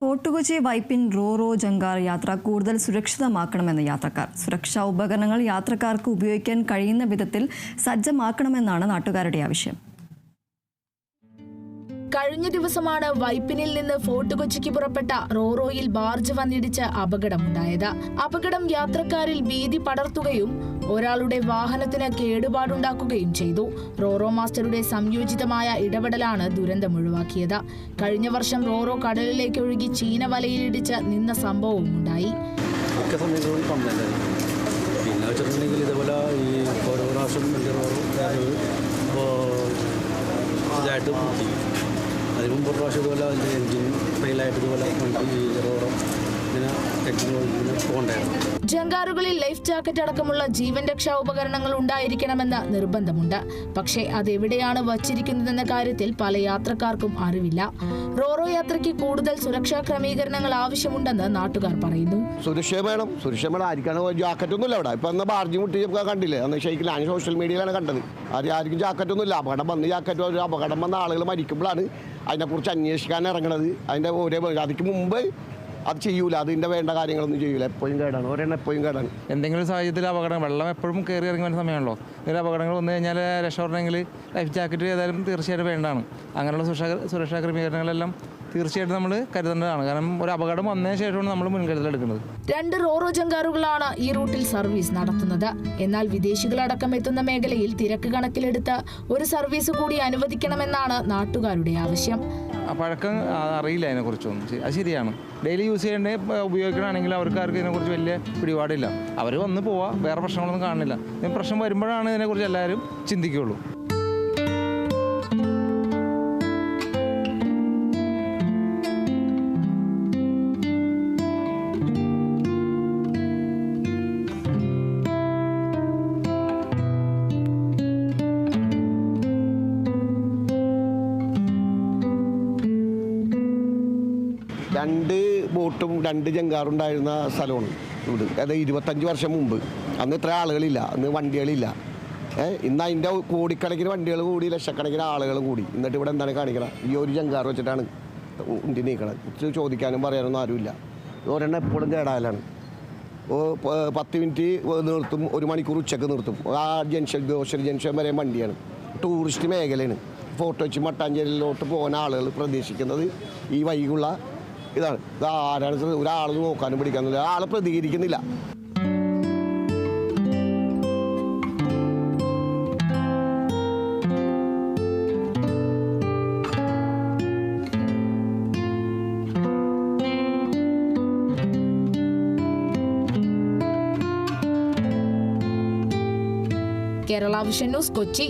Fort Kochi Vypin Roro ജങ്കാർ യാത്ര കൂടുതൽ സുരക്ഷിതമാക്കണമെന്ന് യാത്രക്കാർ. സുരക്ഷാ ഉപകരണങ്ങൾ യാത്രക്കാർക്ക് ഉപയോഗിക്കാൻ കഴിയുന്ന വിധത്തിൽ സജ്ജമാക്കണമെന്നാണ് നാട്ടുകാരുടെ ആവശ്യം. കഴിഞ്ഞ ദിവസമാണ് വൈപ്പിനിൽ നിന്ന് ഫോർട്ട് കൊച്ചിക്ക് പുറപ്പെട്ട റോറോയിൽ ബാർജ് വന്നിടിച്ച് അപകടമുണ്ടായത്. അപകടം യാത്രക്കാരിൽ ഭീതി പടർത്തുകയും ഒരാളുടെ വാഹനത്തിന് കേടുപാടുണ്ടാക്കുകയും ചെയ്തു. റോറോ മാസ്റ്ററുടെ സംയോജിതമായ ഇടപെടലാണ് ദുരന്തം ഒഴിവാക്കിയത്. കഴിഞ്ഞ വർഷം റോറോ കടലിലേക്ക് ഒഴുകി ചീന വലയിലിടിച്ച് നിന്ന സംഭവവും ഉണ്ടായി. അതിന് മുമ്പ് പ്രാവശ്യം ഇതുപോലെ അതിൻ്റെ എൻജിൻ ഫെയിലായിട്ട് ഇതുപോലെ പോകണ്ടായിരുന്നു. ജങ്കാറുകളിൽ ലൈഫ് ജാക്കറ്റ് അടക്കമുള്ള ജീവൻ രക്ഷാ ഉപകരണങ്ങൾ ഉണ്ടായിരിക്കണമെന്ന് നിർബന്ധമുണ്ട്. പക്ഷേ അതെവിടെയാണ് വച്ചിരിക്കുന്നതെന്ന കാര്യത്തിൽ പല യാത്രക്കാർക്കും അറിവില്ല. റോറോ യാത്രയ്ക്ക് കൂടുതൽ സുരക്ഷാ ക്രമീകരണങ്ങൾ ആവശ്യമുണ്ടെന്ന് നാട്ടുകാർ പറയുന്നു. സുരക്ഷ വേണം ആയിരിക്കാണ്. ജാക്കറ്റ് ഒന്നുമില്ല അവിടെ. ഇപ്പൊ അന്ന് ബാർജി മുട്ടി കണ്ടില്ലേ, അന്ന് ശരിക്കും ഞാൻ സോഷ്യൽ മീഡിയയിലാണ് കണ്ടത്. ആർക്കും ജാക്കറ്റ് ഒന്നുമില്ല. അപകടം വന്ന് ജാക്കറ്റ് ഒരു അപകടം വന്ന ആളുകൾ മരിക്കുമ്പോഴാണ് അതിനെക്കുറിച്ച് അന്വേഷിക്കാൻ ഇറങ്ങണത്. അതിൻ്റെ അതിക്ക് മുമ്പ് അത് ചെയ്യൂല, അതിൻ്റെ വേണ്ട കാര്യങ്ങളൊന്നും ചെയ്യൂല. എപ്പോഴും കേടാണ്, എപ്പോഴും കേടാണ്. എന്തെങ്കിലും സാഹചര്യത്തിൽ അപകടം, വെള്ളം എപ്പോഴും കയറി ഇറങ്ങി വരുന്ന സമയമാണല്ലോ. ഇതിൽ അപകടങ്ങൾ വന്നു കഴിഞ്ഞാൽ രക്ഷപ്പെടണമെങ്കിൽ ലൈഫ് ജാക്കറ്റ് ഏതായാലും തീർച്ചയായിട്ടും വേണ്ടതാണ്. അങ്ങനെയുള്ള സുരക്ഷാ ക്രമീകരണങ്ങളെല്ലാം തീർച്ചയായിട്ടും നമ്മൾ കരുതേണ്ടതാണ്. കാരണം ഒരു അപകടം വന്നതിന് ശേഷമാണ് നമ്മൾ മുൻകരുതൽ എടുക്കുന്നത്. 2 റോറോ ജങ്കാറുകളാണ് ഈ റൂട്ടിൽ സർവീസ് നടത്തുന്നത്. എന്നാൽ വിദേശികളടക്കം എത്തുന്ന മേഖലയിൽ തിരക്ക് കണക്കിലെടുത്ത് ഒരു സർവീസ് കൂടി അനുവദിക്കണമെന്നാണ് നാട്ടുകാരുടെ ആവശ്യം. പഴക്കം അറിയില്ല അതിനെക്കുറിച്ചൊന്നും. അത് ശരിയാണ്. ഡെയിലി യൂസ് ചെയ്യേണ്ട ഉപയോഗിക്കണമെങ്കിൽ അവർക്കാർക്ക് ഇതിനെക്കുറിച്ച് വലിയ പിടിപാടില്ല. അവർ വന്ന് പോവാ, വേറെ പ്രശ്നങ്ങളൊന്നും കാണുന്നില്ല. പ്രശ്നം വരുമ്പോഴാണ് ഇതിനെക്കുറിച്ച് എല്ലാവരും ചിന്തിക്കുകയുള്ളൂ. രണ്ട് ബോട്ടും 2 ജങ്കാറുണ്ടായിരുന്ന സ്ഥലമാണ് ഇത്. അത് 25 വർഷം മുമ്പ്. അന്ന് ഇത്ര ആളുകളില്ല, അന്ന് വണ്ടികളില്ല. ഇന്ന് അതിൻ്റെ കോടിക്കണക്കിന് വണ്ടികൾ കൂടി, ലക്ഷക്കണക്കിന് ആളുകൾ കൂടി. എന്നിട്ട് ഇവിടെ എന്താണ് കാണിക്കണം? ഈ ഒരു ജങ്കാർ വെച്ചിട്ടാണ് ഉന്തി നീക്കണത്. ചോദിക്കാനും പറയാനൊന്നും ആരുമില്ല. ഒരെണ്ണം എപ്പോഴും കേടായാലാണ്. 10 മിനിറ്റ് നിർത്തും, 1 മണിക്കൂർ ഉച്ചക്ക് നിർത്തും. ആ ജംഗ്ഷൻ, ഗ്രോസറി ജംഗ്ഷൻ വരെ വണ്ടിയാണ്. ടൂറിസ്റ്റ് മേഖലയാണ്. ഫോർട്ട് കൊച്ചി മട്ടാഞ്ചേരിയിലോട്ട് പോകുന്ന ആളുകൾ പ്രതീക്ഷിക്കുന്നത് ഈ വൈകുള്ള ഇതാണ്. ഇത് ആരാണ് ഒരാൾ നോക്കാനും പിടിക്കാനില്ല, ആളെ പ്രതികരിക്കുന്നില്ല. Kerala vision news, Kochi.